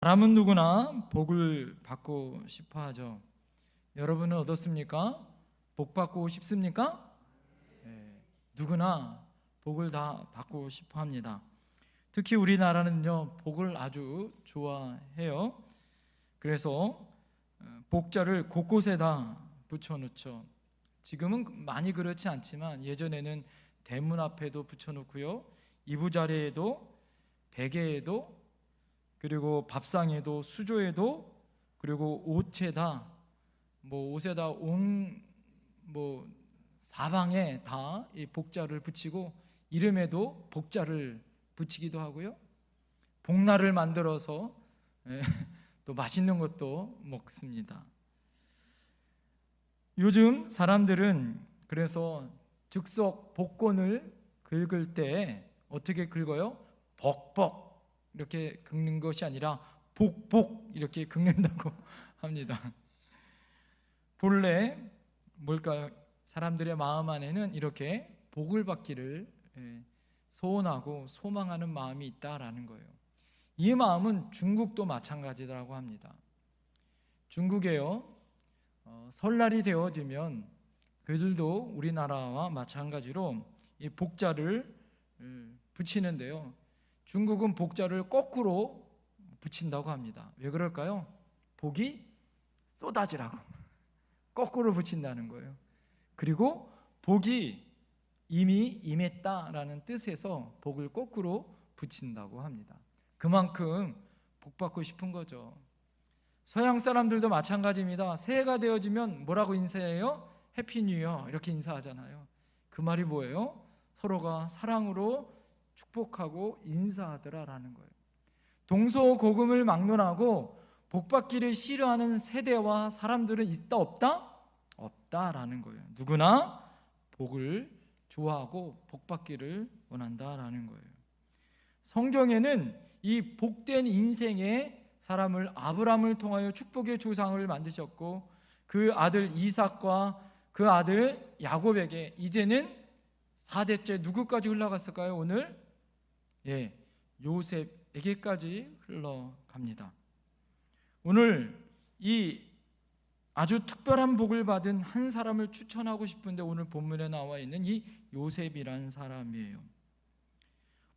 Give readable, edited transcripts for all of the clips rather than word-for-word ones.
사람은 누구나 복을 받고 싶어 하죠. 여러분은 어떻습니까? 복 받고 싶습니까? 네, 누구나 복을 다 받고 싶어 합니다. 특히 우리나라는요, 복을 아주 좋아해요. 그래서 복자를 곳곳에다 붙여놓죠. 지금은 많이 그렇지 않지만 예전에는 대문 앞에도 붙여놓고요, 이부자리에도, 베개에도, 그리고 밥상에도, 수조에도, 그리고 옷에다, 옷에다 사방에 다 이 복자를 붙이고 이름에도 복자를 붙이기도 하고요. 복날을 만들어서 또 맛있는 것도 먹습니다. 요즘 사람들은 그래서 즉석 복권을 긁을 때 어떻게 긁어요? 벅벅 이렇게 긁는 것이 아니라 복복 이렇게 긁는다고 합니다. 본래 뭘까요? 사람들의 마음 안에는 이렇게 복을 받기를 소원하고 소망하는 마음이 있다라는 거예요. 이 마음은 중국도 마찬가지라고 합니다. 중국에요, 설날이 되어지면 그들도 우리나라와 마찬가지로 이 복자를 붙이는데요, 중국은 복자를 거꾸로 붙인다고 합니다. 왜 그럴까요? 복이 쏟아지라고 거꾸로 붙인다는 거예요. 그리고 복이 이미 임했다라는 뜻에서 복을 거꾸로 붙인다고 합니다. 그만큼 복 받고 싶은 거죠. 서양 사람들도 마찬가지입니다. 새해가 되어지면 뭐라고 인사해요? 해피 뉴 이어 이렇게 인사하잖아요. 그 말이 뭐예요? 서로가 사랑으로 축복하고 인사하더라라는 거예요. 동서고금을 막론하고 복 받기를 싫어하는 세대와 사람들은 있다 없다? 없다라는 거예요. 누구나 복을 좋아하고 복 받기를 원한다라는 거예요. 성경에는 이 복된 인생의 사람을 아브라함을 통하여 축복의 조상을 만드셨고, 그 아들 이삭과 그 아들 야곱에게 이제는 4대째 누구까지 흘러갔을까요? 오늘 요셉에게까지 흘러갑니다. 오늘 이 아주 특별한 복을 받은 한 사람을 추천하고 싶은데, 오늘 본문에 나와 있는 이 요셉이란 사람이에요.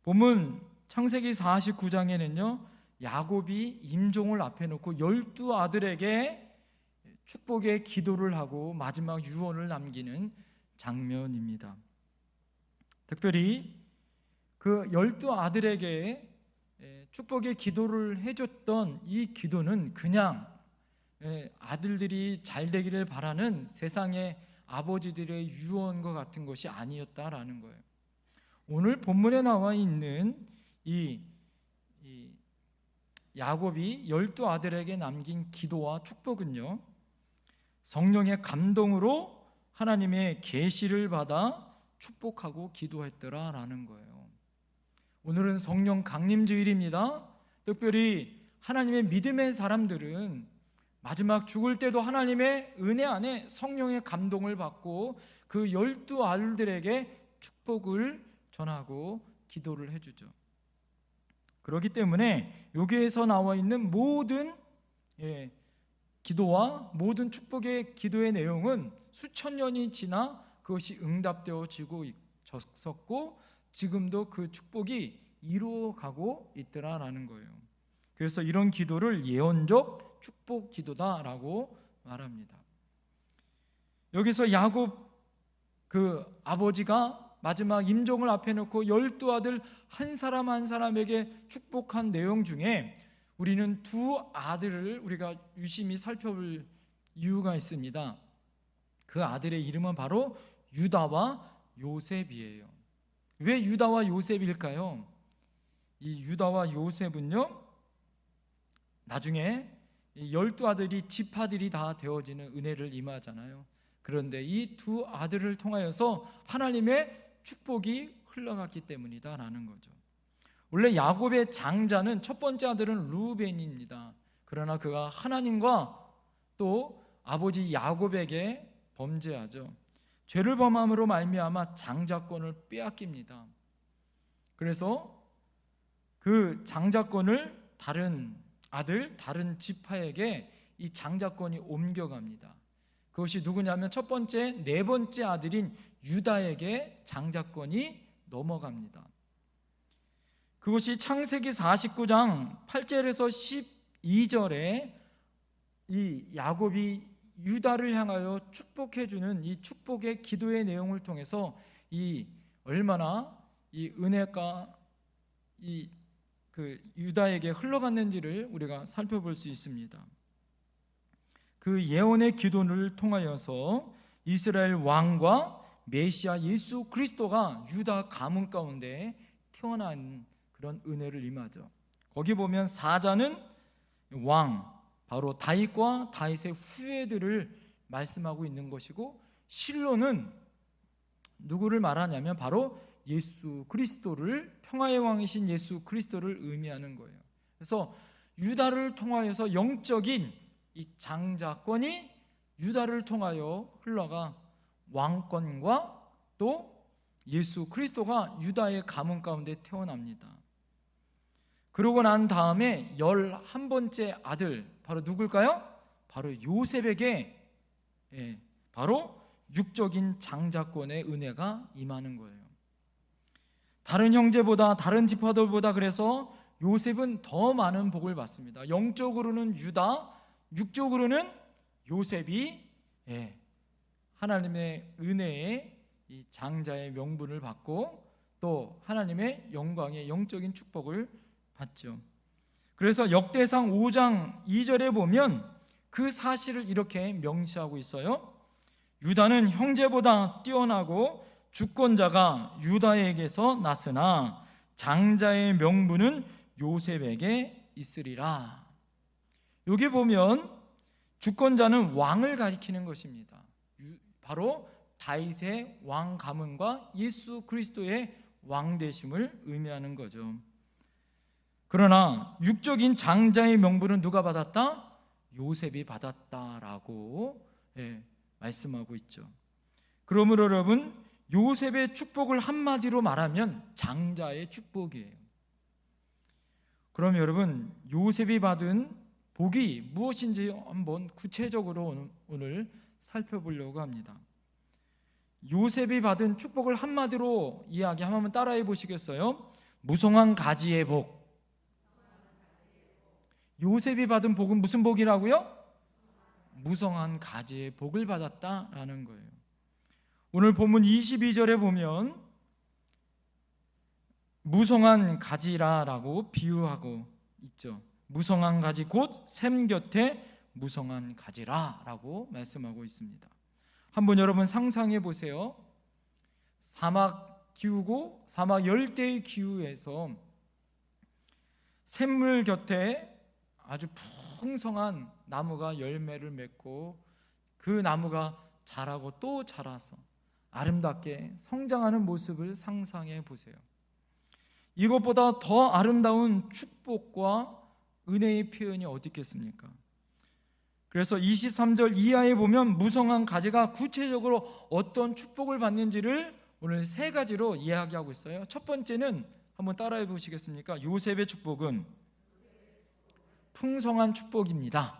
본문 창세기 49장에는요 야곱이 임종을 앞에 놓고 12아들에게 축복의 기도를 하고 마지막 유언을 남기는 장면입니다. 특별히 그 12아들에게 축복의 기도를 해줬던 이 기도는 그냥 아들들이 잘 되기를 바라는 세상의 아버지들의 유언과 같은 것이 아니었다라는 거예요. 오늘 본문에 나와 있는 이 야곱이 12아들에게 남긴 기도와 축복은요, 성령의 감동으로 하나님의 계시를 받아 축복하고 기도했더라라는 거예요. 오늘은 성령 강림주일입니다. 특별히 하나님의 믿음의 사람들은 마지막 죽을 때도 하나님의 은혜 안에 성령의 감동을 받고 그 12아들들에게 축복을 전하고 기도를 해주죠. 그렇기 때문에 여기에서 나와 있는 모든 기도와 모든 축복의 기도의 내용은 수천 년이 지나 그것이 응답되어지고 있었고, 지금도 그 축복이 이루어가고 있더라라는 거예요. 그래서 이런 기도를 예언적 축복 기도다라고 말합니다. 여기서 야곱 그 아버지가 마지막 임종을 앞에 놓고 12아들 한 사람 한 사람에게 축복한 내용 중에 우리는 두 아들을 우리가 유심히 살펴볼 이유가 있습니다. 그 아들의 이름은 바로 유다와 요셉이에요. 왜 유다와 요셉일까요? 이 유다와 요셉은요, 나중에 12아들이 지파들이 다 되어지는 은혜를 임하잖아요. 그런데 이 두 아들을 통하여서 하나님의 축복이 흘러갔기 때문이다라는 거죠. 원래 야곱의 장자는 첫 번째 아들은 루벤입니다. 그러나 그가 하나님과 또 아버지 야곱에게 범죄하죠. 죄를 범함으로 말미암아 장자권을 빼앗깁니다. 그래서 그 장자권을 다른 아들 다른 지파에게 이 장자권이 옮겨갑니다. 그것이 누구냐면 첫 번째, 네 번째 아들인 유다에게 장자권이 넘어갑니다. 그것이 창세기 49장 8절에서 12절에 이 야곱이 유다를 향하여 축복해 주는 이 축복의 기도의 내용을 통해서 이 얼마나 이 은혜가 이 유다에게 흘러갔는지를 우리가 살펴볼 수 있습니다. 그 예언의 기도를 통하여서 이스라엘 왕과 메시아 예수 그리스도가 유다 가문 가운데 태어난 그런 은혜를 임하죠. 거기 보면 사자는 왕, 바로 다윗과 다윗의 후예들을 말씀하고 있는 것이고, 실로는 누구를 말하냐면 바로 예수 그리스도를, 평화의 왕이신 예수 그리스도를 의미하는 거예요. 그래서 유다를 통하여서 영적인 이 장자권이 유다를 통하여 흘러가 왕권과 또 예수 그리스도가 유다의 가문 가운데 태어납니다. 그러고 난 다음에 11번째 아들, 바로 누굴까요? 바로 요셉에게 바로 육적인 장자권의 은혜가 임하는 거예요. 다른 형제보다, 다른 지파들보다 그래서 요셉은 더 많은 복을 받습니다. 영적으로는 유다, 육적으로는 요셉이 하나님의 은혜의 이 장자의 명분을 받고 또 하나님의 영광의 영적인 축복을 받죠. 그래서 역대상 5장 2절에 보면 그 사실을 이렇게 명시하고 있어요. 유다는 형제보다 뛰어나고 주권자가 유다에게서 났으나 장자의 명분은 요셉에게 있으리라. 여기 보면 주권자는 왕을 가리키는 것입니다. 바로 다윗의 왕 가문과 예수 그리스도의 왕 되심을 의미하는 거죠. 그러나 육적인 장자의 명분은 누가 받았다? 요셉이 받았다라고 말씀하고 있죠. 그러므로 여러분, 요셉의 축복을 한마디로 말하면 장자의 축복이에요. 그럼 여러분, 요셉이 받은 복이 무엇인지 한번 구체적으로 오늘 살펴보려고 합니다. 요셉이 받은 축복을 한마디로 이야기 한번 따라해 보시겠어요? 무성한 가지의 복. 요셉이 받은 복은 무슨 복이라고요? 무성한 가지의 복을 받았다라는 거예요. 오늘 본문 22절에 보면 무성한 가지라라고 비유하고 있죠. 무성한 가지 곧 샘 곁에 무성한 가지라라고 말씀하고 있습니다. 한번 여러분 상상해 보세요. 사막 기후고 사막 열대의 기후에서 샘물 곁에 아주 풍성한 나무가 열매를 맺고 그 나무가 자라고 또 자라서 아름답게 성장하는 모습을 상상해 보세요. 이것보다 더 아름다운 축복과 은혜의 표현이 어디 있겠습니까? 그래서 23절 이하에 보면 무성한 가지가 구체적으로 어떤 축복을 받는지를 오늘 세 가지로 이야기하고 있어요. 첫 번째는 한번 따라해 보시겠습니까? 요셉의 축복은 풍성한 축복입니다.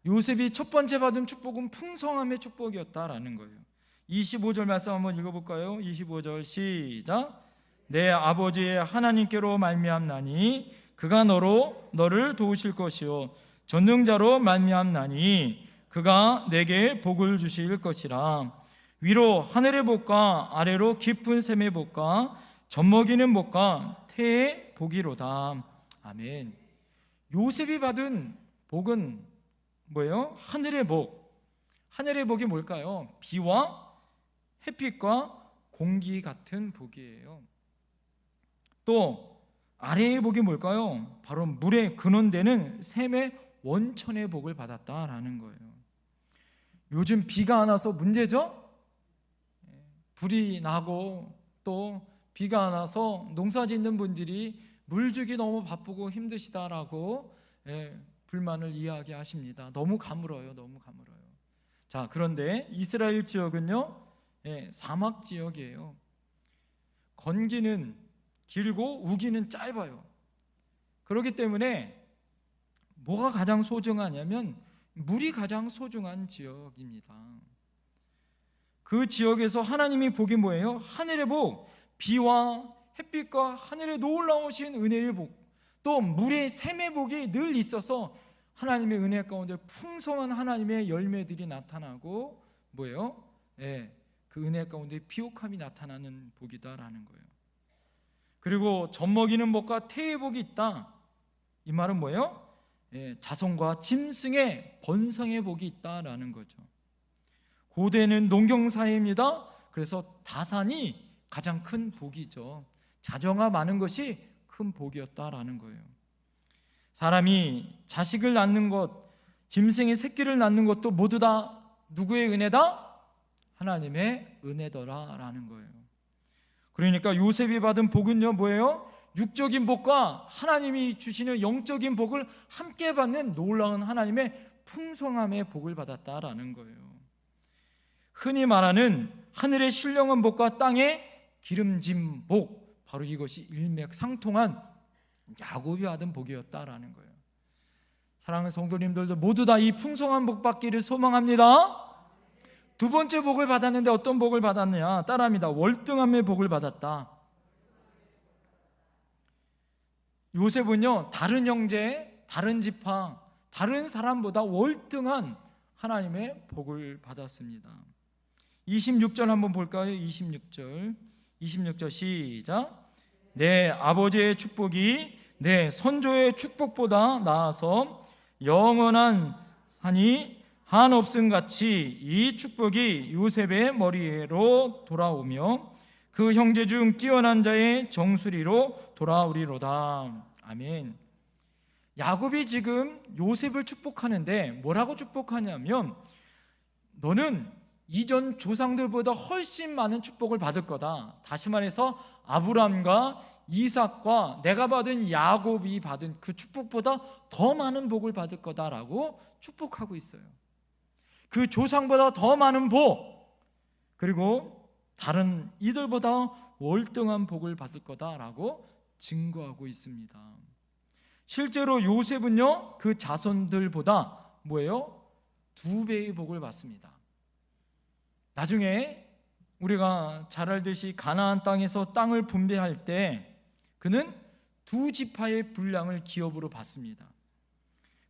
요셉이 첫 번째 받은 축복은 풍성함의 축복이었다라는 거예요. 25절 말씀 한번 읽어볼까요? 25절 시작. 내 아버지의 하나님께로 말미암나니 그가 너를 도우실 것이요 전능자로 말미암나니 그가 내게 복을 주실 것이라. 위로 하늘의 복과 아래로 깊은 샘의 복과 젖먹이는 복과 태의 복이로다. 아멘. 요셉이 받은 복은 뭐예요? 하늘의 복. 하늘의 복이 뭘까요? 비와 햇빛과 공기 같은 복이에요. 또 아래의 복이 뭘까요? 바로 물의 근원되는 샘의 원천의 복을 받았다라는 거예요. 요즘 비가 안 와서 문제죠? 불이 나고 또 비가 안 와서 농사 짓는 분들이 물 주기 너무 바쁘고 힘드시다라고 불만을 이야기하십니다. 너무 가물어요. 너무 가물어요. 자, 그런데 이스라엘 지역은요, 사막 지역이에요. 건기는 길고 우기는 짧아요. 그렇기 때문에 뭐가 가장 소중하냐면 물이 가장 소중한 지역입니다. 그 지역에서 하나님이 복이 뭐예요? 하늘의 복, 비와 햇빛과 하늘에 놀라우신 은혜의 복, 또 물의 샘의 복이 늘 있어서 하나님의 은혜 가운데 풍성한 하나님의 열매들이 나타나고 뭐예요? 그 은혜 가운데 비옥함이 나타나는 복이다라는 거예요. 그리고 젖먹이는 복과 태의 복이 있다. 이 말은 뭐예요? 자손과 짐승의 번성의 복이 있다라는 거죠. 고대는 농경사회입니다. 그래서 다산이 가장 큰 복이죠. 자녀가 많은 것이 큰 복이었다라는 거예요. 사람이 자식을 낳는 것, 짐승의 새끼를 낳는 것도 모두 다 누구의 은혜다? 하나님의 은혜더라라는 거예요. 그러니까 요셉이 받은 복은요 뭐예요? 육적인 복과 하나님이 주시는 영적인 복을 함께 받는 놀라운 하나님의 풍성함의 복을 받았다라는 거예요. 흔히 말하는 하늘의 신령한 복과 땅의 기름진 복, 바로 이것이 일맥상통한 야곱이 받은 복이었다라는 거예요. 사랑하는 성도님들도 모두 다 이 풍성한 복 받기를 소망합니다. 두 번째 복을 받았는데 어떤 복을 받았느냐? 따라합니다. 월등함의 복을 받았다. 요셉은요 다른 형제, 다른 지파, 다른 사람보다 월등한 하나님의 복을 받았습니다. 26절 한번 볼까요? 26절 시작. 내 아버지의 축복이 내 선조의 축복보다 나아서 영원한 산이 한없음 같이 이 축복이 요셉의 머리로 돌아오며 그 형제 중 뛰어난 자의 정수리로 돌아오리로다. 아멘. 야곱이 지금 요셉을 축복하는데 뭐라고 축복하냐면 너는 이전 조상들보다 훨씬 많은 축복을 받을 거다. 다시 말해서 아브람과 이삭과 내가 받은 야곱이 받은 그 축복보다 더 많은 복을 받을 거다라고 축복하고 있어요. 그 조상보다 더 많은 복, 그리고 다른 이들보다 월등한 복을 받을 거다라고 증거하고 있습니다. 실제로 요셉은요 그 자손들보다 뭐예요? 2배의 복을 받습니다. 나중에 우리가 잘 알듯이 가나안 땅에서 땅을 분배할 때 그는 2지파의 분량을 기업으로 받습니다.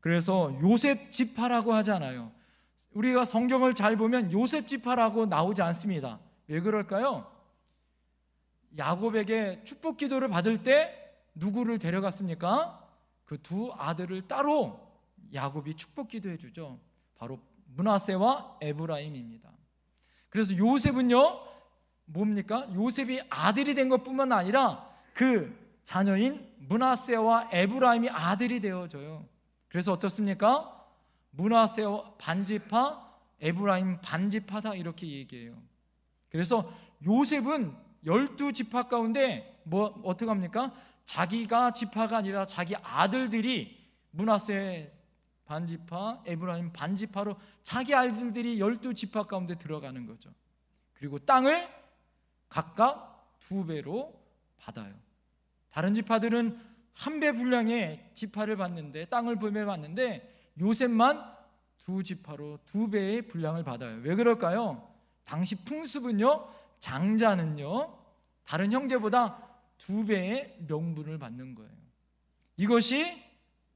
그래서 요셉 지파라고 하잖아요. 우리가 성경을 잘 보면 요셉 지파라고 나오지 않습니다. 왜 그럴까요? 야곱에게 축복 기도를 받을 때 누구를 데려갔습니까? 그 2 아들을 따로 야곱이 축복 기도해 주죠. 바로 므낫세와 에브라임입니다. 그래서 요셉은요 뭡니까? 요셉이 아들이 된 것뿐만 아니라 그 자녀인 므낫세와 에브라임이 아들이 되어져요. 그래서 어떻습니까? 므낫세 반지파, 에브라임 반지파다 이렇게 얘기해요. 그래서 요셉은 12지파 가운데 어떻게 합니까? 자기가 지파가 아니라 자기 아들들이 므낫세 반지파, 에브라임 반지파로 자기 아들들이 12지파 가운데 들어가는 거죠. 그리고 땅을 각각 2배로 받아요. 다른 지파들은 1배 분량의 지파를 받는데 땅을 분배받는데 요셉만 2지파로 2배의 분량을 받아요. 왜 그럴까요? 당시 풍습은요 장자는요 다른 형제보다 2배의 명분을 받는 거예요. 이것이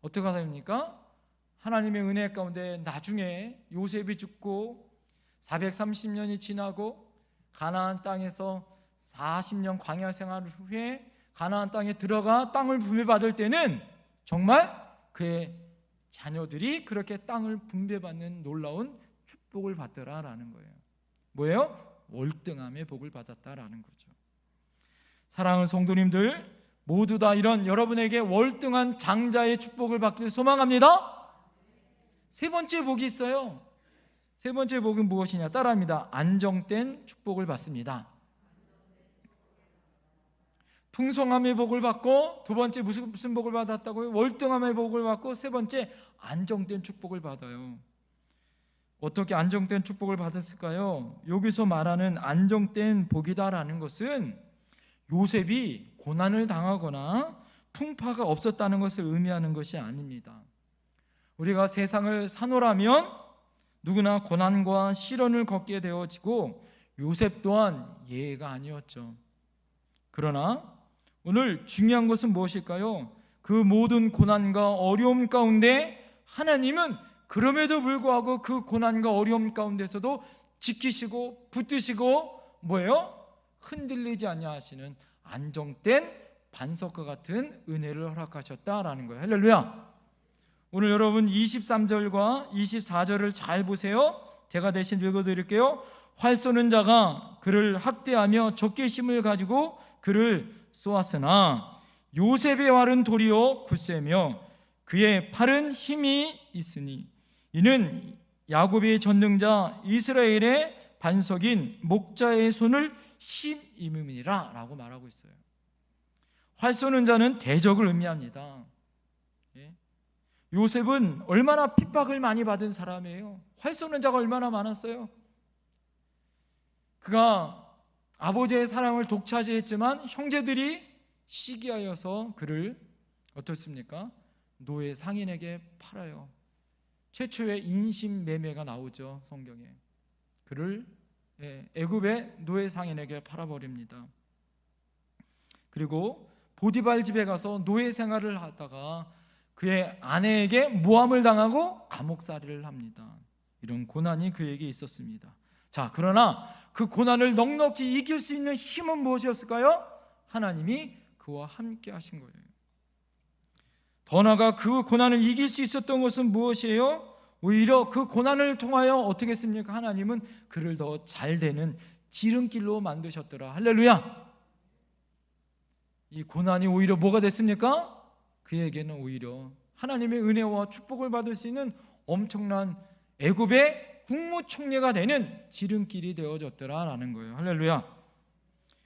어떻게 됩니까? 하나님의 은혜 가운데 나중에 요셉이 죽고 430년이 지나고 가나안 땅에서 40년 광야 생활 후에 가나안 땅에 들어가 땅을 분배받을 때는 정말 그의 자녀들이 그렇게 땅을 분배받는 놀라운 축복을 받더라라는 거예요. 뭐예요? 월등함의 복을 받았다라는 거죠. 사랑하는 성도님들 모두 다 이런 여러분에게 월등한 장자의 축복을 받기를 소망합니다. 세 번째 복이 있어요. 세 번째 복은 무엇이냐? 따라합니다. 안정된 축복을 받습니다. 풍성함의 복을 받고, 두 번째 무슨 복을 받았다고요? 월등함의 복을 받고, 세 번째 안정된 축복을 받아요. 어떻게 안정된 축복을 받았을까요? 여기서 말하는 안정된 복이다라는 것은 요셉이 고난을 당하거나 풍파가 없었다는 것을 의미하는 것이 아닙니다. 우리가 세상을 사노라면 누구나 고난과 시련을 겪게 되어지고 요셉 또한 예외가 아니었죠. 그러나 오늘 중요한 것은 무엇일까요? 그 모든 고난과 어려움 가운데 하나님은 그럼에도 불구하고 그 고난과 어려움 가운데서도 지키시고 붙드시고 뭐예요? 흔들리지 아니하시는 안정된 반석과 같은 은혜를 허락하셨다라는 거예요. 할렐루야. 오늘 여러분 23절과 24절을 잘 보세요. 제가 대신 읽어드릴게요. 활 쏘는 자가 그를 학대하며 적개심을 가지고 그를 쏘았으나 요셉의 활은 도리어 굳세며 그의 팔은 힘이 있으니 이는 야곱의 전능자 이스라엘의 반석인 목자의 손을 힘입음이라 라고 말하고 있어요. 활 쏘는 자는 대적을 의미합니다. 요셉은 얼마나 핍박을 많이 받은 사람이에요. 활 쏘는 자가 얼마나 많았어요. 그가 아버지의 사랑을 독차지했지만 형제들이 시기하여서 그를 어떻습니까? 노예 상인에게 팔아요. 최초의 인신매매가 나오죠, 성경에. 그를 애굽의 노예 상인에게 팔아버립니다. 그리고 보디발 집에 가서 노예 생활을 하다가 그의 아내에게 모함을 당하고 감옥살이를 합니다. 이런 고난이 그에게 있었습니다. 자, 그러나 그 고난을 넉넉히 이길 수 있는 힘은 무엇이었을까요? 하나님이 그와 함께 하신 거예요. 더 나아가 그 고난을 이길 수 있었던 것은 무엇이에요? 오히려 그 고난을 통하여 어떻게 했습니까? 하나님은 그를 더 잘되는 지름길로 만드셨더라. 할렐루야. 이 고난이 오히려 뭐가 됐습니까? 그에게는 오히려 하나님의 은혜와 축복을 받을 수 있는 엄청난 애굽의 국무총리가 되는 지름길이 되어졌더라라는 거예요. 할렐루야.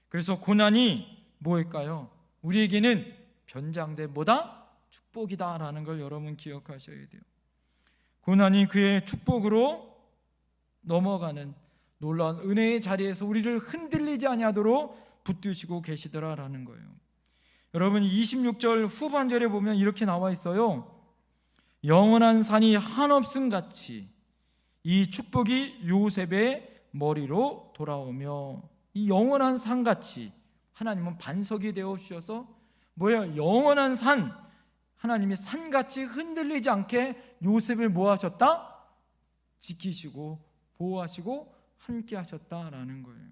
그래서 고난이 뭐일까요? 우리에게는 변장된 뭐다? 축복이다라는 걸 여러분 기억하셔야 돼요. 고난이 그의 축복으로 넘어가는 놀라운 은혜의 자리에서 우리를 흔들리지 아니하도록 붙드시고 계시더라라는 거예요. 여러분 26절 후반절에 보면 이렇게 나와 있어요. 영원한 산이 한없음 같이 이 축복이 요셉의 머리로 돌아오며, 이 영원한 산같이 하나님은 반석이 되어 주셔서 뭐예요? 영원한 산, 하나님이 산같이 흔들리지 않게 요셉을 뭐 하셨다? 지키시고 보호하시고 함께 하셨다라는 거예요.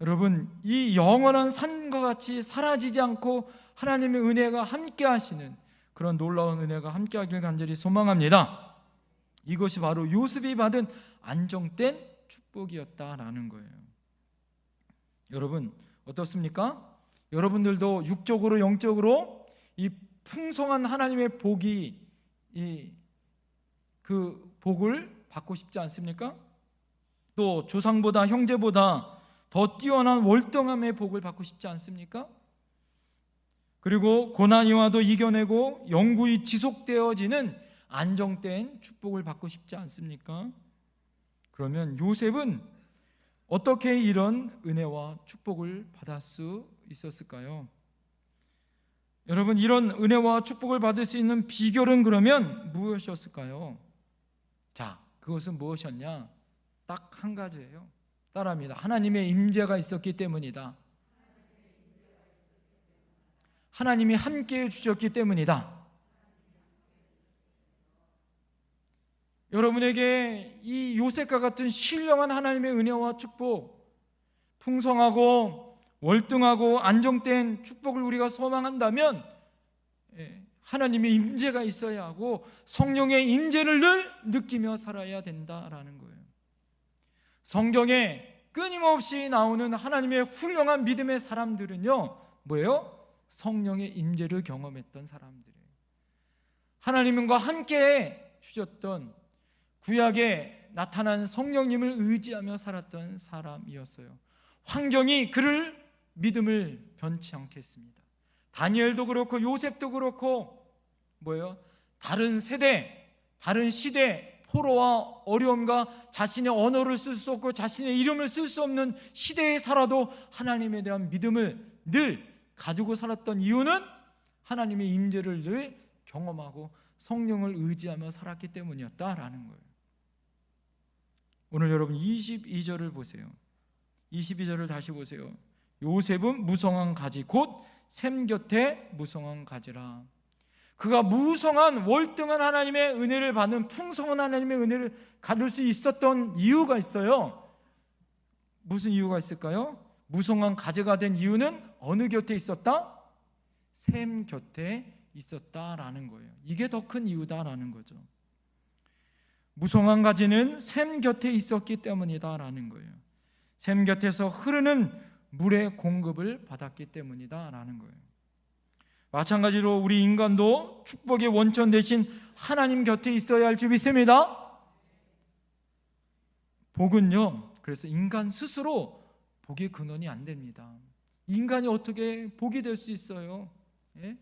여러분, 이 영원한 산과 같이 사라지지 않고 하나님의 은혜가 함께 하시는 그런 놀라운 은혜가 함께 하길 간절히 소망합니다. 이것이 바로 요셉이 받은 안정된 축복이었다라는 거예요. 여러분 어떻습니까? 여러분들도 육적으로 영적으로 이 풍성한 하나님의 복이 그 복을 받고 싶지 않습니까? 또 조상보다 형제보다 더 뛰어난 월등함의 복을 받고 싶지 않습니까? 그리고 고난이 와도 이겨내고 영구히 지속되어지는 안정된 축복을 받고 싶지 않습니까? 그러면 요셉은 어떻게 이런 은혜와 축복을 받을 수 있었을까요? 여러분, 이런 은혜와 축복을 받을 수 있는 비결은 그러면 무엇이었을까요? 자, 그것은 무엇이었냐? 딱 한 가지예요. 따라합니다. 하나님의 임재가 있었기 때문이다. 하나님이 함께해 주셨기 때문이다. 여러분에게 이 요셉과 같은 신령한 하나님의 은혜와 축복, 풍성하고 월등하고 안정된 축복을 우리가 소망한다면 하나님의 임재가 있어야 하고 성령의 임재를 늘 느끼며 살아야 된다라는 거예요. 성경에 끊임없이 나오는 하나님의 훌륭한 믿음의 사람들은요, 뭐예요? 성령의 임재를 경험했던 사람들이에요. 하나님과 함께 주셨던 구약에 나타난 성령님을 의지하며 살았던 사람이었어요. 환경이 그를 믿음을 변치 않게 했습니다. 다니엘도 그렇고 요셉도 그렇고 뭐예요? 다른 세대, 다른 시대, 포로와 어려움과 자신의 언어를 쓸 수 없고 자신의 이름을 쓸 수 없는 시대에 살아도 하나님에 대한 믿음을 늘 가지고 살았던 이유는 하나님의 임재를 늘 경험하고 성령을 의지하며 살았기 때문이었다라는 거예요. 오늘 여러분 22절을 보세요. 22절을 다시 보세요. 요셉은 무성한 가지 곧 샘 곁에 무성한 가지라. 그가 무성한 월등한 하나님의 은혜를 받는 풍성한 하나님의 은혜를 가질 수 있었던 이유가 있어요. 무슨 이유가 있을까요? 무성한 가지가 된 이유는 어느 곁에 있었다? 샘 곁에 있었다라는 거예요. 이게 더 큰 이유다라는 거죠. 무성한 가지는 샘 곁에 있었기 때문이다라는 거예요. 샘 곁에서 흐르는 물의 공급을 받았기 때문이다라는 거예요. 마찬가지로 우리 인간도 축복의 원천 대신 하나님 곁에 있어야 할 줄 믿습니다. 복은요, 그래서 인간 스스로 복의 근원이 안 됩니다. 인간이 어떻게 복이 될 수 있어요? 예?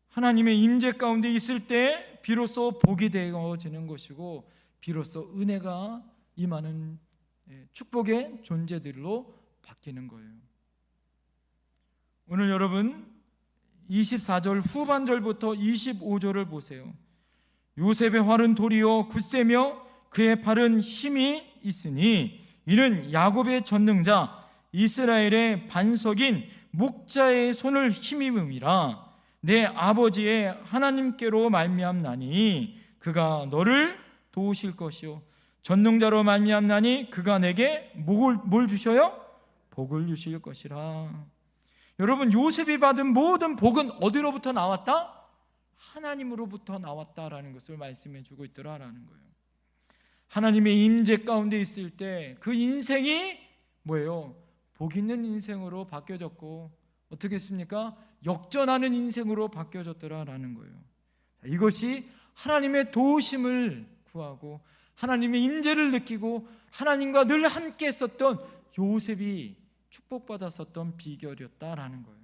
하나님의 임재 가운데 있을 때 비로소 복이 되어지는 것이고, 비로소 은혜가 임하는 축복의 존재들로 바뀌는 거예요. 오늘 여러분 24절 후반절부터 25절을 보세요. 요셉의 활은 돌이요 굳세며 그의 팔은 힘이 있으니 이는 야곱의 전능자 이스라엘의 반석인 목자의 손을 힘입음이라. 내 아버지의 하나님께로 말미암나니 그가 너를 도우실 것이요 전능자로 말미암나니 그가 내게 뭘 주셔요? 복을 주실 것이라. 여러분, 요셉이 받은 모든 복은 어디로부터 나왔다? 하나님으로부터 나왔다라는 것을 말씀해 주고 있더라라는 거예요. 하나님의 임재 가운데 있을 때 그 인생이 뭐예요? 복 있는 인생으로 바뀌어졌고, 어떻게 했습니까? 역전하는 인생으로 바뀌어졌더라라는 거예요. 이것이 하나님의 도우심을 구하고 하나님의 임재를 느끼고 하나님과 늘 함께 했었던 요셉이 축복받았었던 비결이었다라는 거예요.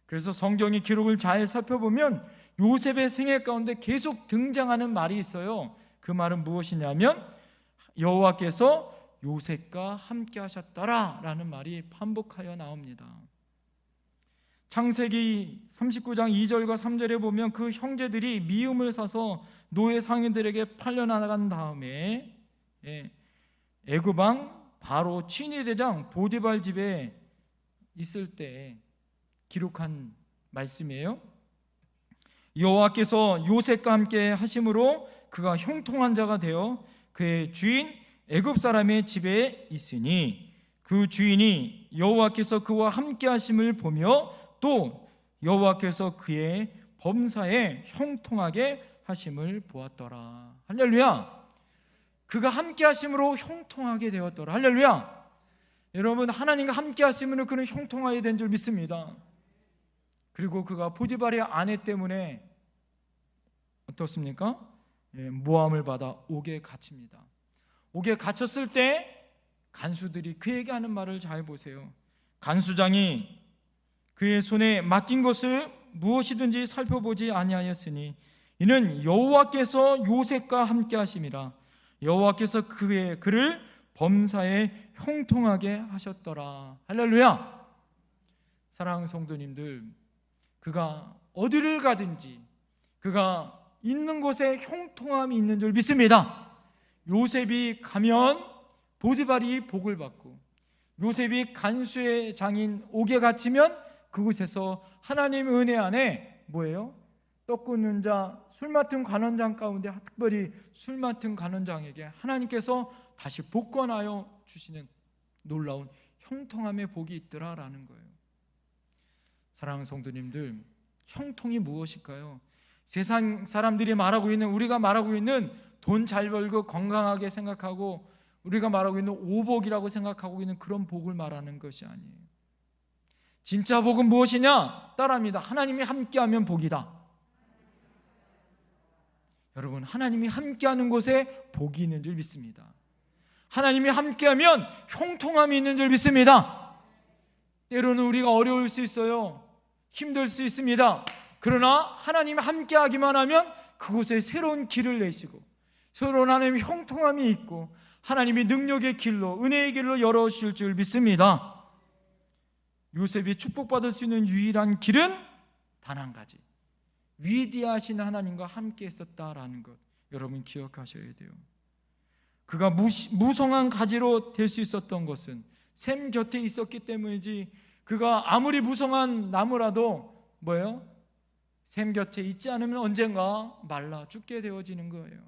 그래서 성경의 기록을 잘 살펴보면 요셉의 생애 가운데 계속 등장하는 말이 있어요. 그 말은 무엇이냐면 여호와께서 요셉과 함께 하셨더라라는 말이 반복하여 나옵니다. 창세기 39장 2절과 3절에 보면 그 형제들이 미움을 사서 노예 상인들에게 팔려나간 다음에 애굽 왕 바로 친위대장 보디발 집에 있을 때 기록한 말씀이에요. 여호와께서 요셉과 함께 하심으로 그가 형통한 자가 되어 그의 주인 애굽 사람의 집에 있으니 그 주인이 여호와께서 그와 함께 하심을 보며 또 여호와께서 그의 범사에 형통하게 하심을 보았더라. 할렐루야. 그가 함께 하심으로 형통하게 되었더라. 할렐루야. 여러분, 하나님과 함께 하시면 그는 형통하게 된 줄 믿습니다. 그리고 그가 보디발의 아내 때문에 어떻습니까? 모함을 받아 옥에 갇힙니다. 옥에 갇혔을 때 간수들이 그에게 하는 말을 잘 보세요. 간수장이 그의 손에 맡긴 것을 무엇이든지 살펴보지 아니하였으니 이는 여호와께서 요셉과 함께 하심이라. 여호와께서 그를 범사에 형통하게 하셨더라. 할렐루야. 사랑하는 성도님들, 그가 어디를 가든지 그가 있는 곳에 형통함이 있는 줄 믿습니다. 요셉이 가면 보디발이 복을 받고, 요셉이 간수의 장인 옥에 갇히면 그곳에서 하나님의 은혜 안에 뭐예요? 떡 굽는 자, 술 맡은 관원장 가운데 특별히 술 맡은 관원장에게 하나님께서 다시 복권하여 주시는 놀라운 형통함의 복이 있더라라는 거예요. 사랑하는 성도님들, 형통이 무엇일까요? 세상 사람들이 말하고 있는, 우리가 말하고 있는 돈 잘 벌고 건강하게 생각하고 우리가 말하고 있는 오복이라고 생각하고 있는 그런 복을 말하는 것이 아니에요. 진짜 복은 무엇이냐? 따라합니다. 하나님이 함께하면 복이다. 여러분, 하나님이 함께하는 곳에 복이 있는 줄 믿습니다. 하나님이 함께하면 형통함이 있는 줄 믿습니다. 때로는 우리가 어려울 수 있어요. 힘들 수 있습니다. 그러나 하나님이 함께하기만 하면 그곳에 새로운 길을 내시고 새로운 하나님의 형통함이 있고 하나님이 능력의 길로, 은혜의 길로 열어주실 줄 믿습니다. 요셉이 축복받을 수 있는 유일한 길은 단 한 가지, 위대하신 하나님과 함께 했었다라는 것 여러분 기억하셔야 돼요. 그가 무성한 가지로 될 수 있었던 것은 샘 곁에 있었기 때문이지, 그가 아무리 무성한 나무라도 뭐예요? 샘 곁에 있지 않으면 언젠가 말라 죽게 되어지는 거예요.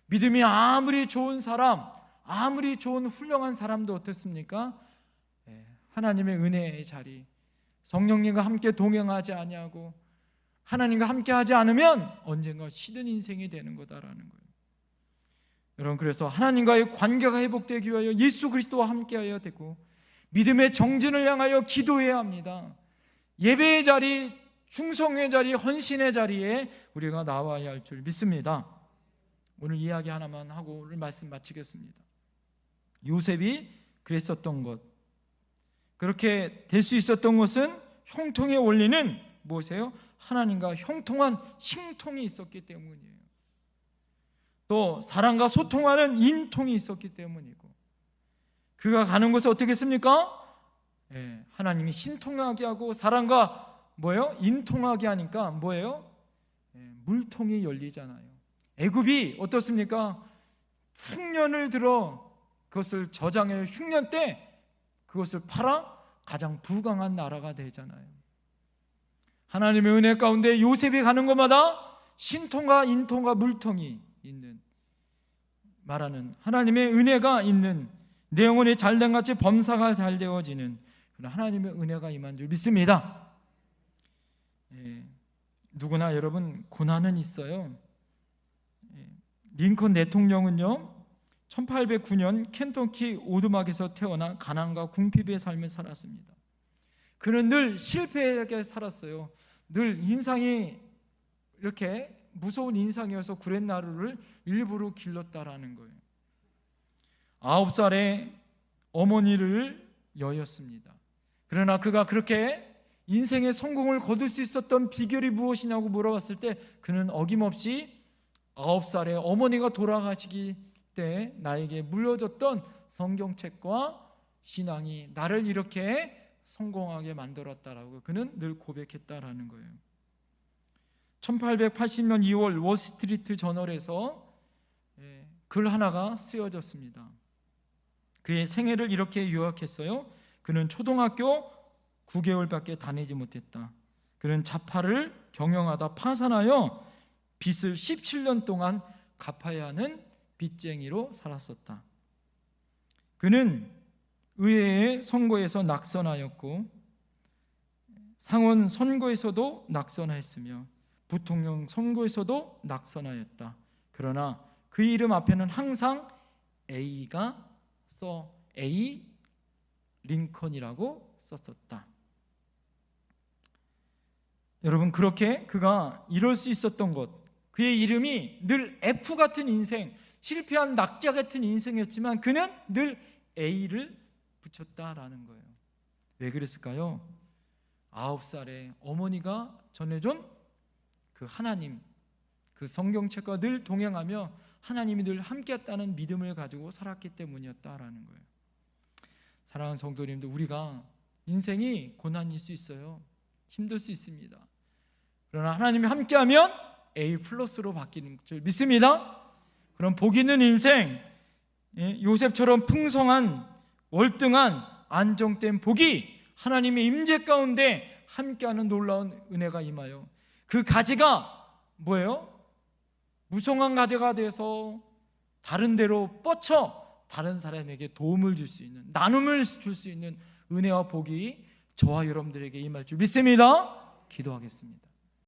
믿음이 아무리 좋은 사람, 아무리 좋은 훌륭한 사람도 어떻습니까? 하나님의 은혜의 자리, 성령님과 함께 동행하지 아니하고 하나님과 함께 하지 않으면 언젠가 시든 인생이 되는 거다라는 거예요. 여러분, 그래서 하나님과의 관계가 회복되기 위하여 예수 그리스도와 함께해야 되고 믿음의 정진을 향하여 기도해야 합니다. 예배의 자리, 충성의 자리, 헌신의 자리에 우리가 나와야 할 줄 믿습니다. 오늘 이야기 하나만 하고 오늘 말씀 마치겠습니다. 요셉이 그랬었던 것, 그렇게 될 수 있었던 것은 형통의 원리는 무엇이에요? 하나님과 형통한 신통이 있었기 때문이에요. 또 사랑과 소통하는 인통이 있었기 때문이고, 그가 가는 곳에 어떻게 했습니까? 하나님이 신통하게 하고 사랑과 뭐예요? 인통하게 하니까 뭐예요? 물통이 열리잖아요. 애굽이 어떻습니까? 흉년을 들어 그것을 저장해 흉년 때 그것을 팔아 가장 부강한 나라가 되잖아요. 하나님의 은혜 가운데 요셉이 가는 곳마다 신통과 인통과 물통이 있는, 말하는 하나님의 은혜가 있는, 내 영혼이 잘된 같이 범사가 잘 되어지는 그런 하나님의 은혜가 임한 줄 믿습니다. 누구나 여러분 고난은 있어요. 링컨 대통령은요 1809년 켄터키 오두막에서 태어나 가난과 궁핍의 삶을 살았습니다. 그는 늘 실패하게 살았어요. 늘 인상이 이렇게 무서운 인상이어서 구렛나루를 일부러 길렀다라는 거예요. 9살에 어머니를 여였습니다. 그러나 그가 그렇게 인생의 성공을 거둘 수 있었던 비결이 무엇이냐고 물어봤을 때 그는 어김없이 9살에 어머니가 돌아가시기 때 나에게 물려줬던 성경책과 신앙이 나를 이렇게 성공하게 만들었다라고 그는 늘 고백했다라는 거예요. 1880년 2월 월스트리트 저널에서 글 하나가 쓰여졌습니다. 그의 생애를 이렇게 요약했어요. 그는 초등학교 9개월밖에 다니지 못했다. 그는 자파를 경영하다 파산하여 빚을 17년 동안 갚아야 하는 빚쟁이로 살았었다. 그는 의회의 선거에서 낙선하였고 상원 선거에서도 낙선하였으며 부통령 선거에서도 낙선하였다. 그러나 그 이름 앞에는 항상 A가 A 링컨이라고 썼었다. 여러분, 그렇게 그가 이럴 수 있었던 것, 그의 이름이 늘 F 같은 인생, 실패한 낙자 같은 인생이었지만 그는 늘 A를 붙였다라는 거예요. 왜 그랬을까요? 9살에 어머니가 전해준 그 하나님, 그 성경책과 늘 동행하며 하나님이 늘 함께했다는 믿음을 가지고 살았기 때문이었다라는 거예요. 사랑하는 성도님들, 우리가 인생이 고난일 수 있어요. 힘들 수 있습니다. 그러나 하나님이 함께하면 A 플러스로 바뀌는 줄 믿습니다. 그럼 복 있는 인생, 요셉처럼 풍성한 월등한 안정된 복이 하나님의 임재 가운데 함께하는 놀라운 은혜가 임하여 그 가지가 뭐예요? 무성한 가지가 돼서 다른 데로 뻗쳐 다른 사람에게 도움을 줄 수 있는, 나눔을 줄 수 있는 은혜와 복이 저와 여러분들에게 임할 줄 믿습니다. 기도하겠습니다.